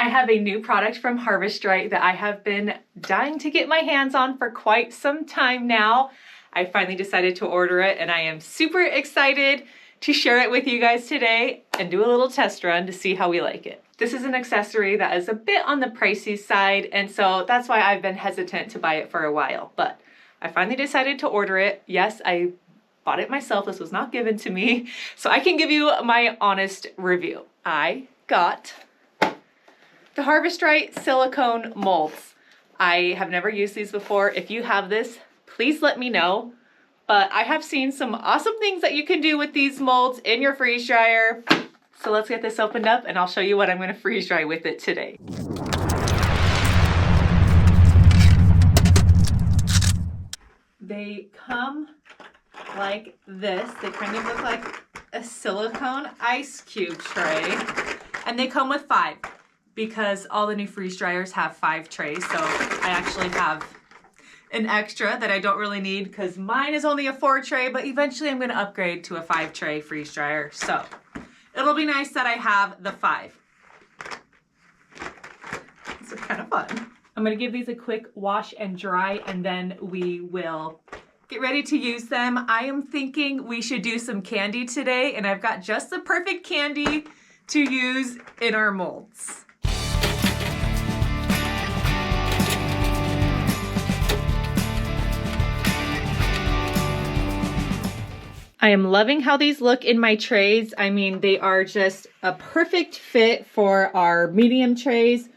I have a new product from Harvest Right that I have been dying to get my hands on for quite some time now. I finally decided to order it and I am super excited to share it with you guys today and do a little test run to see how we like it. This is an accessory that is a bit on the pricey side, and so that's why I've been hesitant to buy it for a while, but I finally decided to order it. Yes, I bought it myself. This was not given to me, so I can give you my honest review. I got the Harvest Right silicone molds. I have never used these before. If you have this, please let me know. But I have seen some awesome things that you can do with these molds in your freeze dryer. So let's get this opened up and I'll show you what I'm gonna freeze dry with it today. They come like this. They kind of look like a silicone ice cube tray. And they come with 5 because all the new freeze dryers have 5 trays. So I actually have an extra that I don't really need because mine is only a 4 tray, but eventually I'm gonna upgrade to a 5 tray freeze dryer. So it'll be nice that I have the 5. This is kind of fun. I'm gonna give these a quick wash and dry and then we will get ready to use them. I am thinking we should do some candy today and I've got just the perfect candy to use in our molds. I am loving how these look in my trays. I mean, they are just a perfect fit for our medium trays.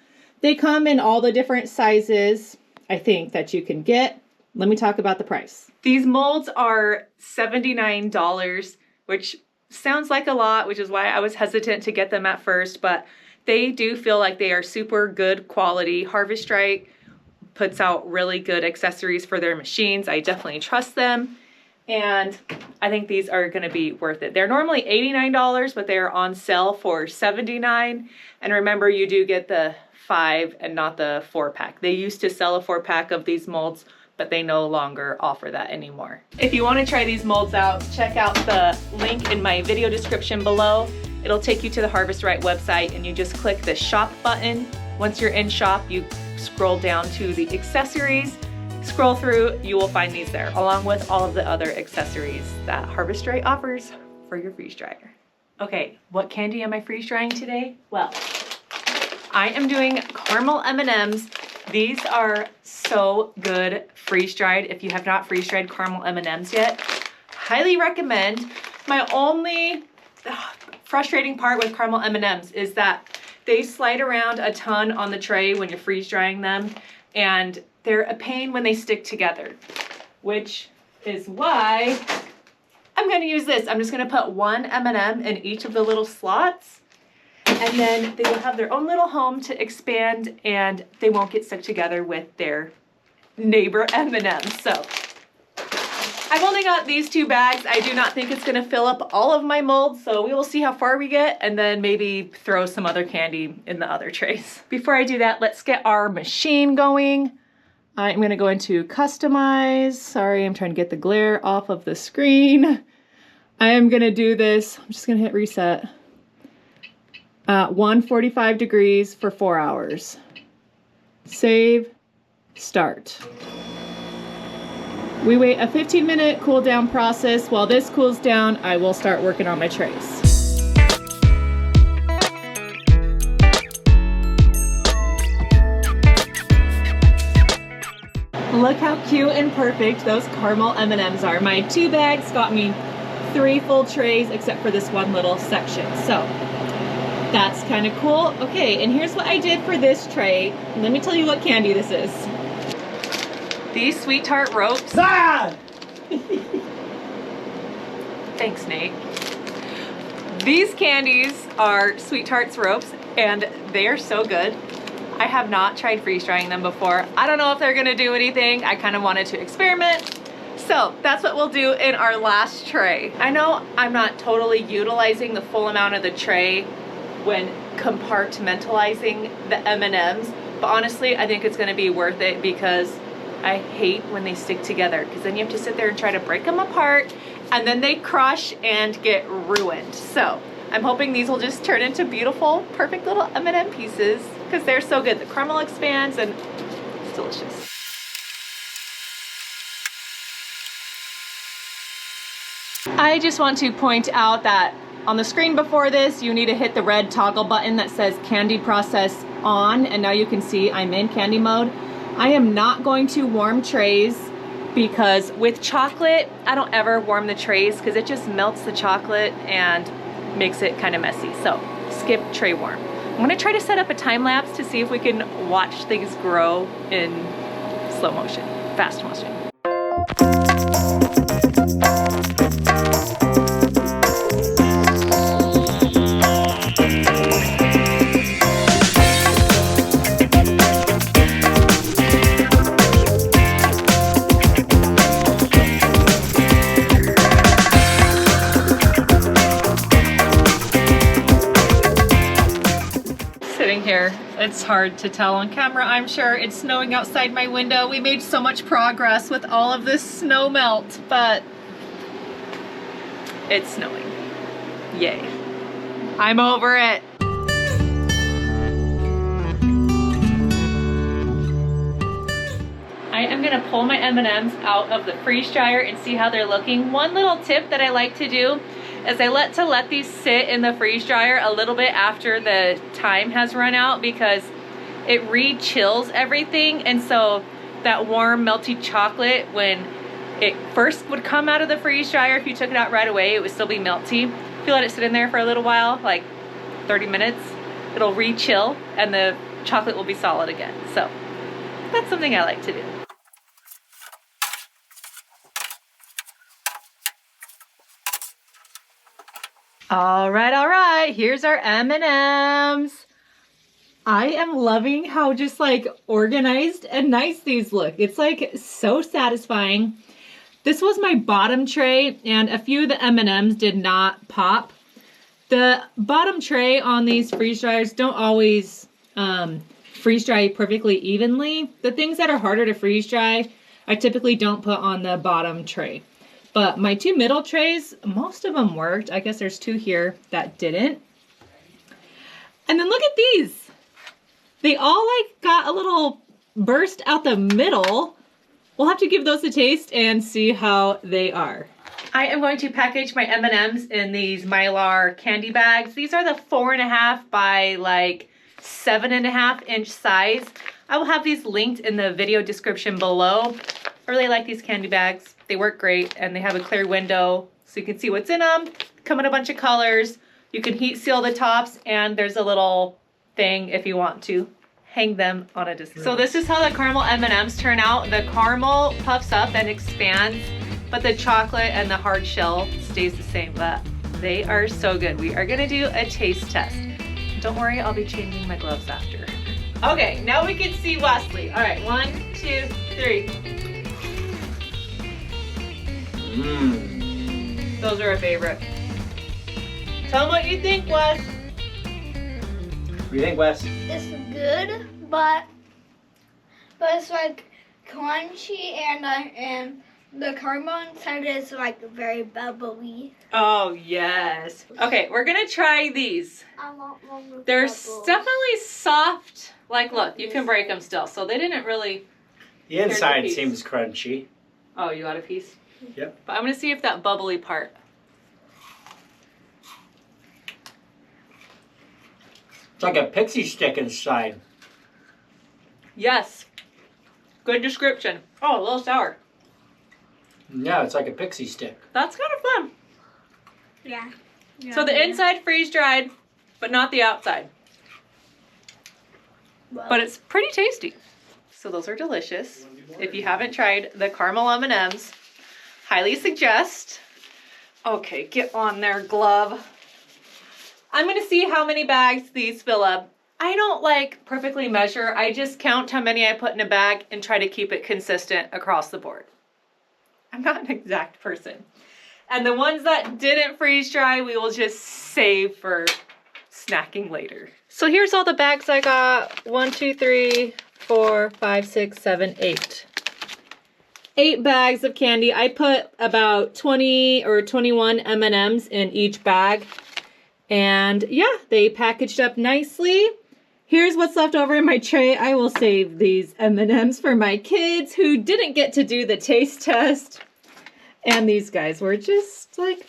They come in all the different sizes, I think, that you can get. Let me talk about the price. These molds are $79, which sounds like a lot, which is why I was hesitant to get them at first, but they do feel like they are super good quality. Harvest Right puts out really good accessories for their machines. I definitely trust them. And I think these are gonna be worth it. They're normally $89, but they're on sale for $79. And remember, you do get the 5 and not the 4-pack. They used to sell a 4-pack of these molds, but they no longer offer that anymore. If you wanna try these molds out, check out the link in my video description below. It'll take you to the Harvest Right website and you just click the shop button. Once you're in shop, you scroll down to the accessories. Scroll through, you will find these there, along with all of the other accessories that Harvest Right offers for your freeze dryer. Okay, what candy am I freeze drying today? Well, I am doing Caramel M&Ms. These are so good freeze dried. If you have not freeze dried Caramel M&Ms yet, highly recommend. My only frustrating part with Caramel M&Ms is that they slide around a ton on the tray when you're freeze drying them, and they're a pain when they stick together, which is why I'm gonna use this. I'm just gonna put 1 M&M in each of the little slots, and then they will have their own little home to expand and they won't get stuck together with their neighbor M&Ms. So I've only got these 2 bags. I do not think it's gonna fill up all of my molds, so we will see how far we get and then maybe throw some other candy in the other trays. Before I do that, let's get our machine going. I'm gonna go into customize. Sorry, I'm trying to get the glare off of the screen. I am gonna do this, I'm just gonna hit reset. 145 degrees for 4 hours. Save, start. We wait a 15-minute cool down process. While this cools down, I will start working on my trays. Look how cute and perfect those Caramel M&Ms are. My 2 bags got me 3 full trays except for this one little section. So that's kind of cool. Okay, and here's what I did for this tray. Let me tell you what candy this is. These Sweet Tart ropes. Ah! Thanks, Nate. These candies are Sweet Tarts ropes and they are so good. I have not tried freeze drying them before. I don't know if they're gonna do anything. I kind of wanted to experiment. So that's what we'll do in our last tray. I know I'm not totally utilizing the full amount of the tray when compartmentalizing the M&Ms, but honestly, I think it's gonna be worth it because I hate when they stick together because then you have to sit there and try to break them apart and then they crush and get ruined. So I'm hoping these will just turn into beautiful, perfect little M&M pieces because they're so good. The caramel expands and it's delicious. I just want to point out that on the screen before this, you need to hit the red toggle button that says candy process on, and now you can see I'm in candy mode. I am not going to warm trays because with chocolate, I don't ever warm the trays because it just melts the chocolate and makes it kind of messy. So skip tray warm. I'm gonna try to set up a time lapse to see if we can watch things grow in slow motion, fast motion. Here. It's hard to tell on camera, I'm sure. It's snowing outside my window. We made so much progress with all of this snow melt, but it's snowing. Yay. I'm over it. I am gonna pull my M&Ms out of the freeze dryer and see how they're looking. One little tip that I like to do is I like to let these sit in the freeze dryer a little bit after the time has run out because it re-chills everything, and so that warm melty chocolate, when it first would come out of the freeze dryer, if you took it out right away, it would still be melty. If you let it sit in there for a little while, like 30 minutes, it'll re-chill and the chocolate will be solid again. So that's something I like to do. All right, here's our M&Ms. I am loving how just like organized and nice these look. It's like so satisfying. This was my bottom tray and a few of the M&Ms did not pop. The bottom tray on these freeze dryers don't always freeze dry perfectly evenly. The things that are harder to freeze dry, I typically don't put on the bottom tray. But my two middle trays, most of them worked. I guess there's two here that didn't. And then look at these. They all like got a little burst out the middle. We'll have to give those a taste and see how they are. I am going to package my M&Ms in these Mylar candy bags. These are the 4.5 by like 7.5 inch size. I will have these linked in the video description below. I really like these candy bags. They work great and they have a clear window so you can see what's in them. Come in a bunch of colors. You can heat seal the tops and there's a little thing if you want to hang them on a display. So this is how the caramel M&Ms turn out. The caramel puffs up and expands, but the chocolate and the hard shell stays the same, but they are so good. We are gonna do a taste test. Don't worry, I'll be changing my gloves after. Okay, now we can see Wesley. All right, 1, 2, 3. Those are a favorite. Tell them what you think, Wes. What do you think, Wes? It's good, but it's like crunchy and the caramel inside is like very bubbly. Oh yes. Okay, we're gonna try these. I want one with They're bubbles. definitely soft. Like, look, you can break them still. So they didn't really. The inside seems crunchy. Oh, you got a piece? Yep. But I'm gonna see if that bubbly part. It's like a pixie stick inside. Yes. Good description. Oh, a little sour. Yeah, it's like a pixie stick. That's kind of fun. Yeah. So the inside freeze dried, but not the outside. Well, But it's pretty tasty. So those are delicious. If you haven't tried the caramel M&Ms, highly suggest. Okay, get on there, glove. I'm gonna see how many bags these fill up. I don't like perfectly measure. I just count how many I put in a bag and try to keep it consistent across the board. I'm not an exact person. And the ones that didn't freeze dry, we will just save for snacking later. So here's all the bags I got. 1, 2, 3, 4, 5, 6, 7, 8. 8 bags of candy. I put about 20 or 21 M&Ms in each bag. And yeah, they packaged up nicely. Here's what's left over in my tray. I will save these M&Ms for my kids who didn't get to do the taste test. And these guys were just like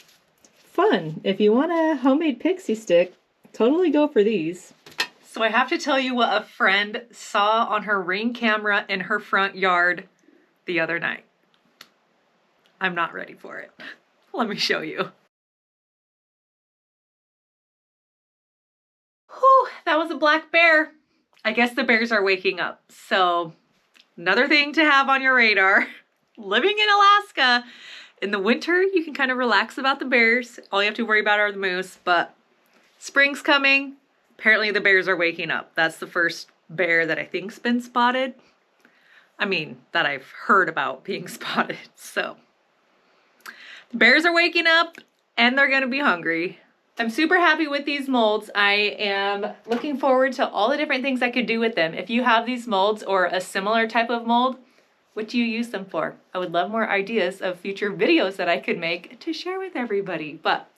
fun. If you want a homemade pixie stick, totally go for these. So I have to tell you what a friend saw on her Ring camera in her front yard the other night. I'm not ready for it. Let me show you. Whew, that was a black bear. I guess the bears are waking up. So another thing to have on your radar. Living in Alaska, in the winter, you can kind of relax about the bears. All you have to worry about are the moose, but spring's coming. Apparently the bears are waking up. That's the first bear that I think's been spotted. I mean, that I've heard about being spotted. So the bears are waking up and they're gonna be hungry. I'm super happy with these molds. I am looking forward to all the different things I could do with them. If you have these molds or a similar type of mold, what do you use them for? I would love more ideas of future videos that I could make to share with everybody. But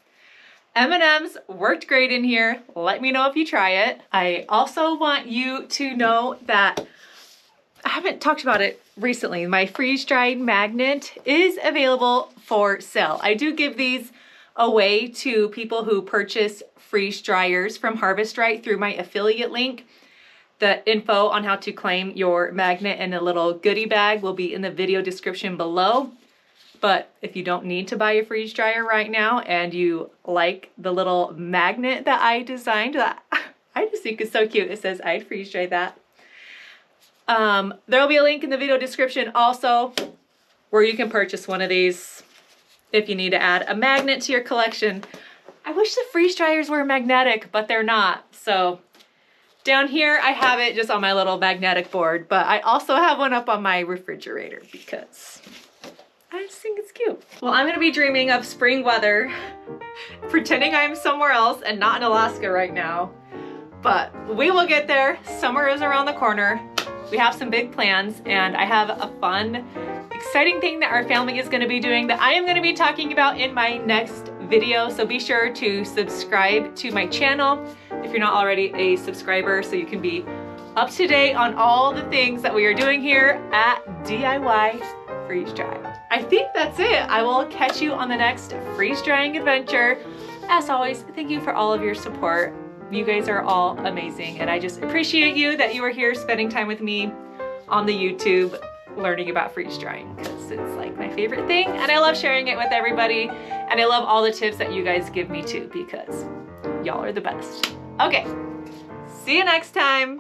M&Ms worked great in here. Let me know if you try it. I also want you to know that I haven't talked about it recently. My freeze-dried magnet is available for sale. I do give these away to people who purchase freeze dryers from Harvest Right through my affiliate link. The info on how to claim your magnet in a little goodie bag will be in the video description below. But if you don't need to buy a freeze dryer right now and you like the little magnet that I designed, that I just think is so cute. It says I'd freeze dry that. There will be a link in the video description also where you can purchase one of these if you need to add a magnet to your collection. I wish the freeze dryers were magnetic, but they're not. So down here, I have it just on my little magnetic board, but I also have one up on my refrigerator because I just think it's cute. Well, I'm gonna be dreaming of spring weather, pretending I'm somewhere else and not in Alaska right now, but we will get there. Summer is around the corner. We have some big plans and I have a fun, exciting thing that our family is gonna be doing that I am gonna be talking about in my next video. So be sure to subscribe to my channel if you're not already a subscriber so you can be up to date on all the things that we are doing here at DIY Freeze Dry. I think that's it. I will catch you on the next freeze drying adventure. As always, thank you for all of your support. You guys are all amazing and I just appreciate you that you are here spending time with me on the YouTube learning about freeze drying because it's like my favorite thing and I love sharing it with everybody and I love all the tips that you guys give me too because y'all are the best. Okay, see you next time.